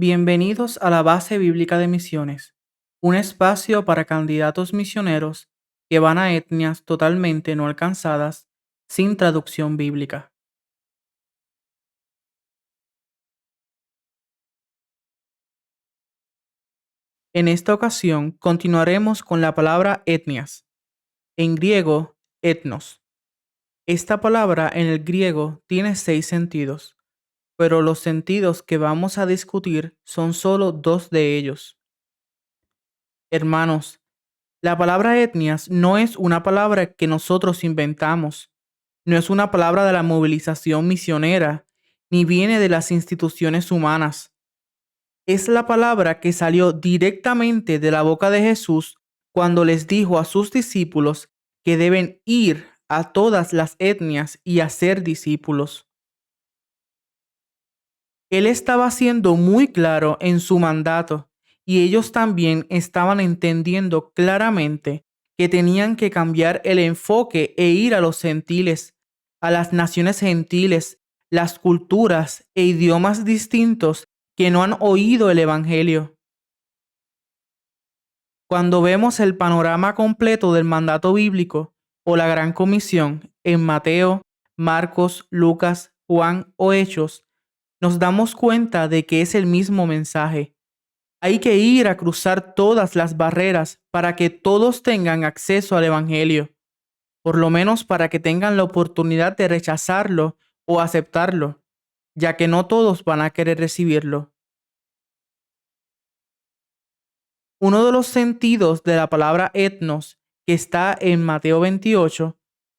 Bienvenidos a la Base Bíblica de Misiones, un espacio para candidatos misioneros que van a etnias totalmente no alcanzadas sin traducción bíblica. En esta ocasión continuaremos con la palabra etnias, en griego etnos. Esta palabra en el griego tiene 6 sentidos, pero los sentidos que vamos a discutir son solo dos de ellos. Hermanos, la palabra etnias no es una palabra que nosotros inventamos, no es una palabra de la movilización misionera, ni viene de las instituciones humanas. Es la palabra que salió directamente de la boca de Jesús cuando les dijo a sus discípulos que deben ir a todas las etnias y hacer discípulos. Él estaba siendo muy claro en su mandato y ellos también estaban entendiendo claramente que tenían que cambiar el enfoque e ir a los gentiles, a las naciones gentiles, las culturas e idiomas distintos que no han oído el Evangelio. Cuando vemos el panorama completo del mandato bíblico o la Gran Comisión en Mateo, Marcos, Lucas, Juan o Hechos, nos damos cuenta de que es el mismo mensaje. Hay que ir a cruzar todas las barreras para que todos tengan acceso al Evangelio, por lo menos para que tengan la oportunidad de rechazarlo o aceptarlo, ya que no todos van a querer recibirlo. Uno de los sentidos de la palabra etnos que está en Mateo 28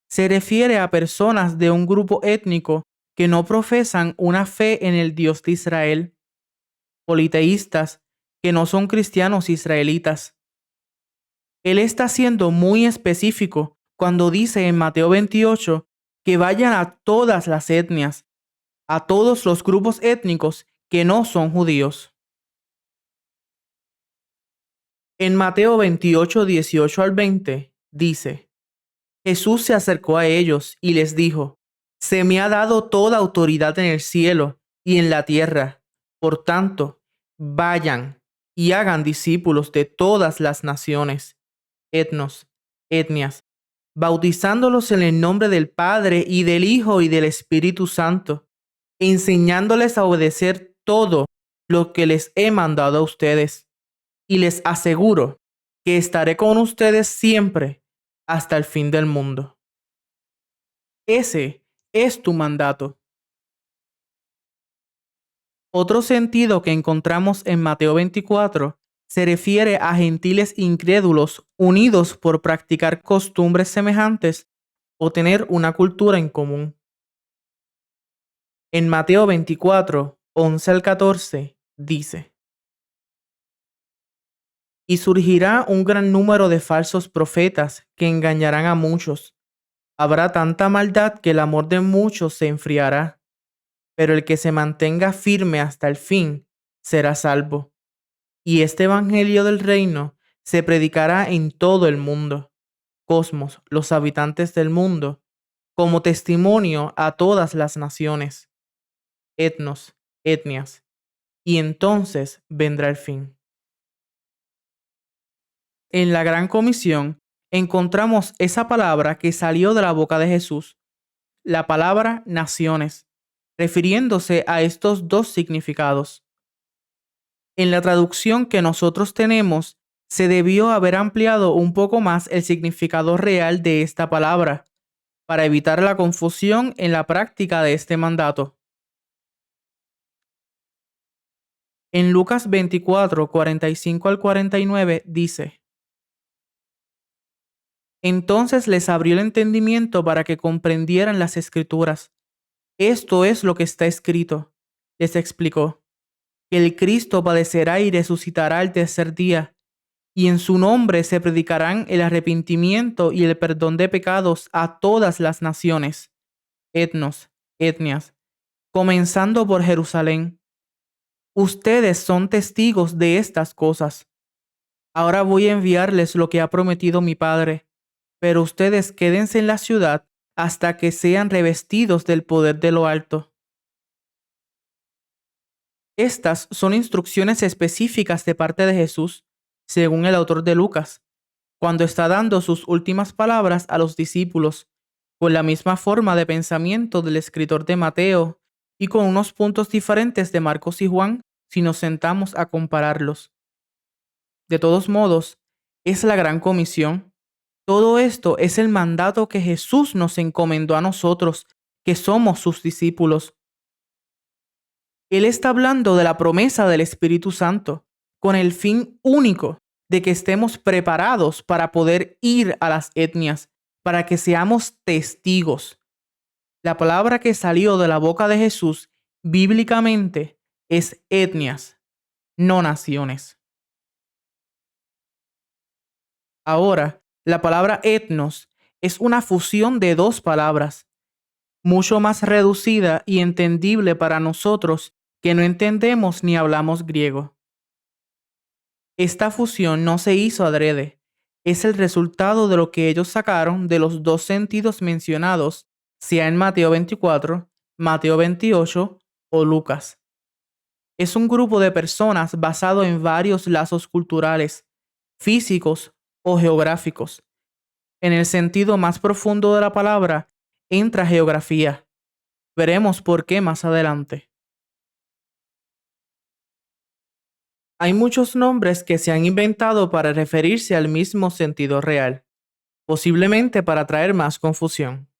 se refiere a personas de un grupo étnico que no profesan una fe en el Dios de Israel, politeístas que no son cristianos israelitas. Él está siendo muy específico cuando dice en Mateo 28 que vayan a todas las etnias, a todos los grupos étnicos que no son judíos. En Mateo 28, 18 al 20 dice: Jesús se acercó a ellos y les dijo: Se me ha dado toda autoridad en el cielo y en la tierra. Por tanto, vayan y hagan discípulos de todas las naciones, etnos, etnias, bautizándolos en el nombre del Padre y del Hijo y del Espíritu Santo, enseñándoles a obedecer todo lo que les he mandado a ustedes. Y les aseguro que estaré con ustedes siempre hasta el fin del mundo. Ese es tu mandato. Otro sentido que encontramos en Mateo 24 se refiere a gentiles incrédulos unidos por practicar costumbres semejantes o tener una cultura en común. En Mateo 24, 11 al 14, dice: Y surgirá un gran número de falsos profetas que engañarán a muchos. Habrá tanta maldad que el amor de muchos se enfriará, pero el que se mantenga firme hasta el fin será salvo. Y este evangelio del reino se predicará en todo el mundo, cosmos, los habitantes del mundo, como testimonio a todas las naciones, etnos, etnias, y entonces vendrá el fin. En la Gran Comisión encontramos esa palabra que salió de la boca de Jesús, la palabra naciones, refiriéndose a estos dos significados. En la traducción que nosotros tenemos, se debió haber ampliado un poco más el significado real de esta palabra, para evitar la confusión en la práctica de este mandato. En Lucas 24, 45 al 49 dice: Entonces les abrió el entendimiento para que comprendieran las escrituras. Esto es lo que está escrito, les explicó, que el Cristo padecerá y resucitará al tercer día, y en su nombre se predicarán el arrepentimiento y el perdón de pecados a todas las naciones, etnos, etnias, comenzando por Jerusalén. Ustedes son testigos de estas cosas. Ahora voy a enviarles lo que ha prometido mi Padre, pero ustedes quédense en la ciudad hasta que sean revestidos del poder de lo alto. Estas son instrucciones específicas de parte de Jesús, según el autor de Lucas, cuando está dando sus últimas palabras a los discípulos, con la misma forma de pensamiento del escritor de Mateo y con unos puntos diferentes de Marcos y Juan si nos sentamos a compararlos. De todos modos, es la gran comisión. Todo esto es el mandato que Jesús nos encomendó a nosotros, que somos sus discípulos. Él está hablando de la promesa del Espíritu Santo, con el fin único de que estemos preparados para poder ir a las etnias, para que seamos testigos. La palabra que salió de la boca de Jesús bíblicamente es etnias, no naciones. Ahora, la palabra etnos es una fusión de dos palabras, mucho más reducida y entendible para nosotros que no entendemos ni hablamos griego. Esta fusión no se hizo adrede, es el resultado de lo que ellos sacaron de los dos sentidos mencionados, sea en Mateo 24, Mateo 28 o Lucas. Es un grupo de personas basado en varios lazos culturales, físicos o geográficos. En el sentido más profundo de la palabra, entra geografía. Veremos por qué más adelante. Hay muchos nombres que se han inventado para referirse al mismo sentido real, posiblemente para traer más confusión.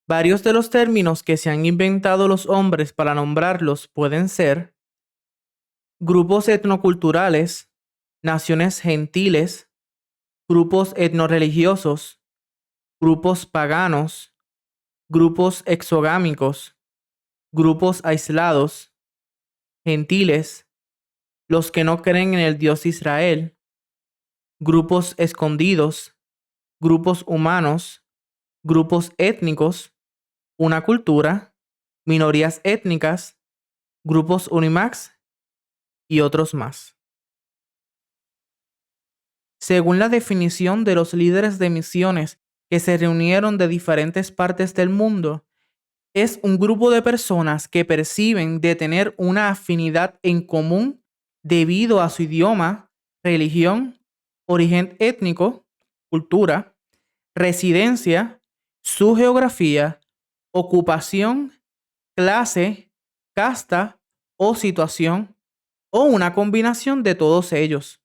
Varios de los términos que se han inventado los hombres para nombrarlos pueden ser grupos etnoculturales, naciones gentiles, grupos etnorreligiosos, grupos paganos, grupos exogámicos, grupos aislados, gentiles, los que no creen en el Dios Israel, grupos escondidos, grupos humanos, grupos étnicos, una cultura, minorías étnicas, grupos Unimax y otros más. Según la definición de los líderes de misiones que se reunieron de diferentes partes del mundo, es un grupo de personas que perciben de tener una afinidad en común debido a su idioma, religión, origen étnico, cultura, residencia, su geografía, ocupación, clase, casta o situación, o una combinación de todos ellos.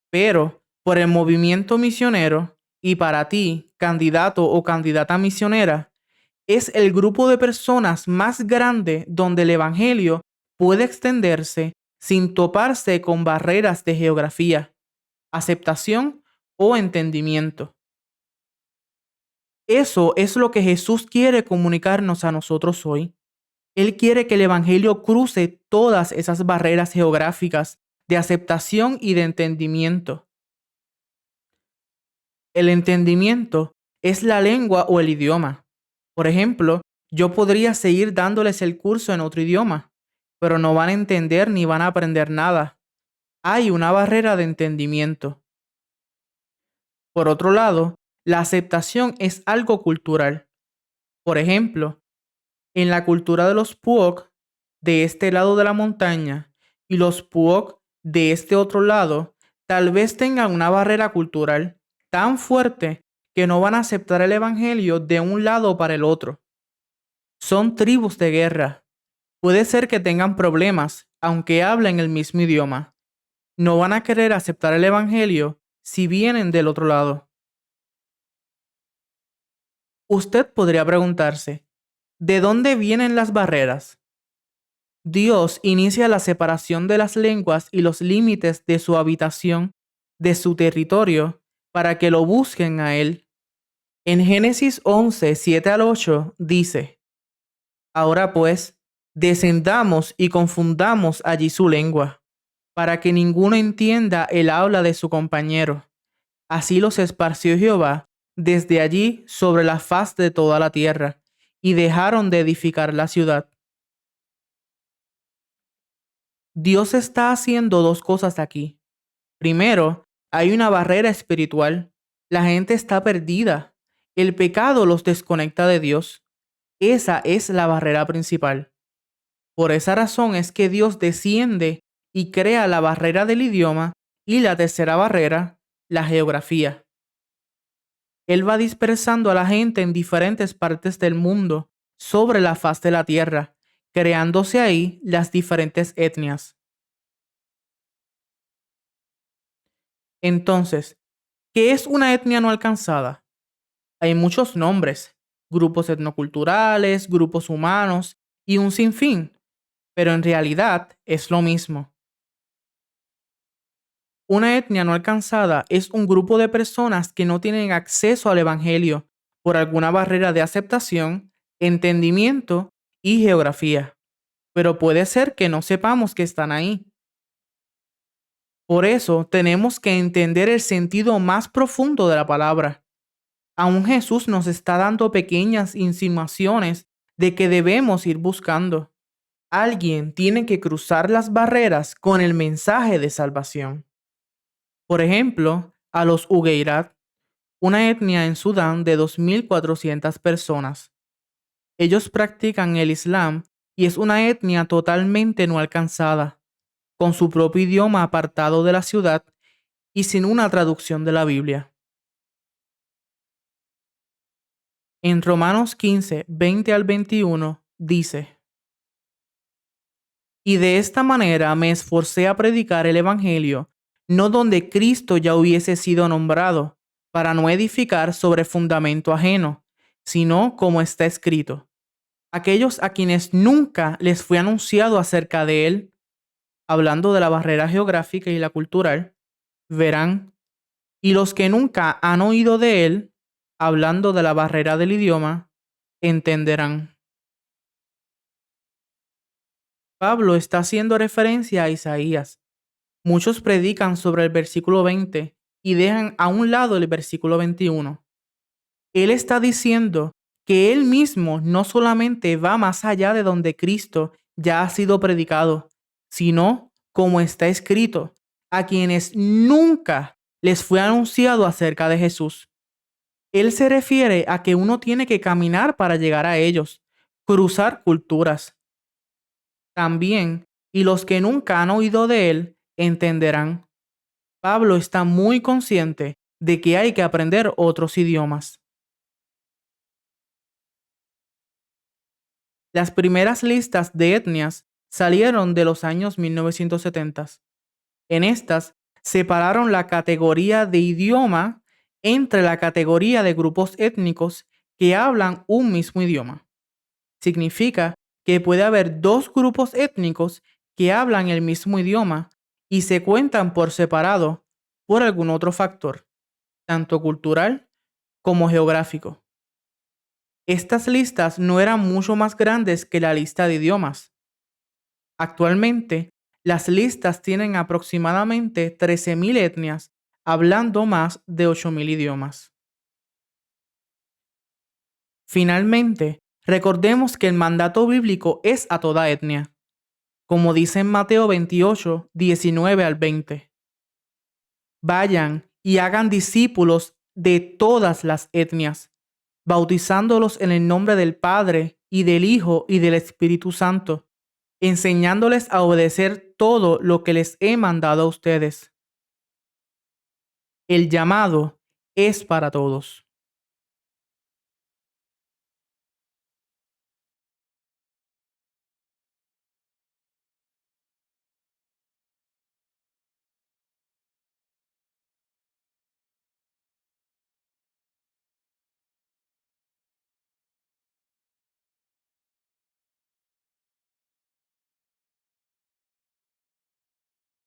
Pero por el movimiento misionero y para ti, candidato o candidata misionera, es el grupo de personas más grande donde el evangelio puede extenderse sin toparse con barreras de geografía, aceptación o entendimiento. Eso es lo que Jesús quiere comunicarnos a nosotros hoy. Él quiere que el evangelio cruce todas esas barreras geográficas de aceptación y de entendimiento. El entendimiento es la lengua o el idioma. Por ejemplo, yo podría seguir dándoles el curso en otro idioma, pero no van a entender ni van a aprender nada. Hay una barrera de entendimiento. Por otro lado, la aceptación es algo cultural. Por ejemplo, en la cultura de los Puok de este lado de la montaña y los Puok de este otro lado, tal vez tengan una barrera cultural tan fuerte que no van a aceptar el evangelio de un lado para el otro. Son tribus de guerra. Puede ser que tengan problemas, aunque hablen el mismo idioma. No van a querer aceptar el evangelio si vienen del otro lado. Usted podría preguntarse, ¿de dónde vienen las barreras? Dios inicia la separación de las lenguas y los límites de su habitación, de su territorio, para que lo busquen a Él. En Génesis 11, 7 al 8 dice, ahora pues, descendamos y confundamos allí su lengua, para que ninguno entienda el habla de su compañero. Así los esparció Jehová desde allí sobre la faz de toda la tierra, y dejaron de edificar la ciudad. Dios está haciendo dos cosas aquí. Primero, hay una barrera espiritual. La gente está perdida. El pecado los desconecta de Dios. Esa es la barrera principal. Por esa razón es que Dios desciende y crea la barrera del idioma y la tercera barrera, la geografía. Él va dispersando a la gente en diferentes partes del mundo sobre la faz de la tierra, creándose ahí las diferentes etnias. Entonces, ¿qué es una etnia no alcanzada? Hay muchos nombres, grupos etnoculturales, grupos humanos y un sinfín, pero en realidad es lo mismo. Una etnia no alcanzada es un grupo de personas que no tienen acceso al Evangelio por alguna barrera de aceptación, entendimiento y geografía. Pero puede ser que no sepamos que están ahí. Por eso tenemos que entender el sentido más profundo de la palabra. Aún Jesús nos está dando pequeñas insinuaciones de que debemos ir buscando. Alguien tiene que cruzar las barreras con el mensaje de salvación. Por ejemplo, a los Ugeirat, una etnia en Sudán de 2.400 personas. Ellos practican el Islam y es una etnia totalmente no alcanzada, con su propio idioma apartado de la ciudad y sin una traducción de la Biblia. En Romanos 15, 20 al 21 dice: Y de esta manera me esforcé a predicar el Evangelio, no donde Cristo ya hubiese sido nombrado, para no edificar sobre fundamento ajeno, sino como está escrito: aquellos a quienes nunca les fue anunciado acerca de él, hablando de la barrera geográfica y la cultural, verán, y los que nunca han oído de él, hablando de la barrera del idioma, entenderán. Pablo está haciendo referencia a Isaías. Muchos predican sobre el versículo 20 y dejan a un lado el versículo 21. Él está diciendo que él mismo no solamente va más allá de donde Cristo ya ha sido predicado, sino, como está escrito, a quienes nunca les fue anunciado acerca de Jesús. Él se refiere a que uno tiene que caminar para llegar a ellos, cruzar culturas. También, y los que nunca han oído de él entenderán. Pablo está muy consciente de que hay que aprender otros idiomas. Las primeras listas de etnias salieron de los años 1970. En estas, separaron la categoría de idioma entre la categoría de grupos étnicos que hablan un mismo idioma. Significa que puede haber dos grupos étnicos que hablan el mismo idioma y se cuentan por separado por algún otro factor, tanto cultural como geográfico. Estas listas no eran mucho más grandes que la lista de idiomas. Actualmente, las listas tienen aproximadamente 13.000 etnias, hablando más de 8.000 idiomas. Finalmente, recordemos que el mandato bíblico es a toda etnia, como dice en Mateo 28, 19 al 20. Vayan y hagan discípulos de todas las etnias, bautizándolos en el nombre del Padre y del Hijo y del Espíritu Santo, enseñándoles a obedecer todo lo que les he mandado a ustedes. El llamado es para todos.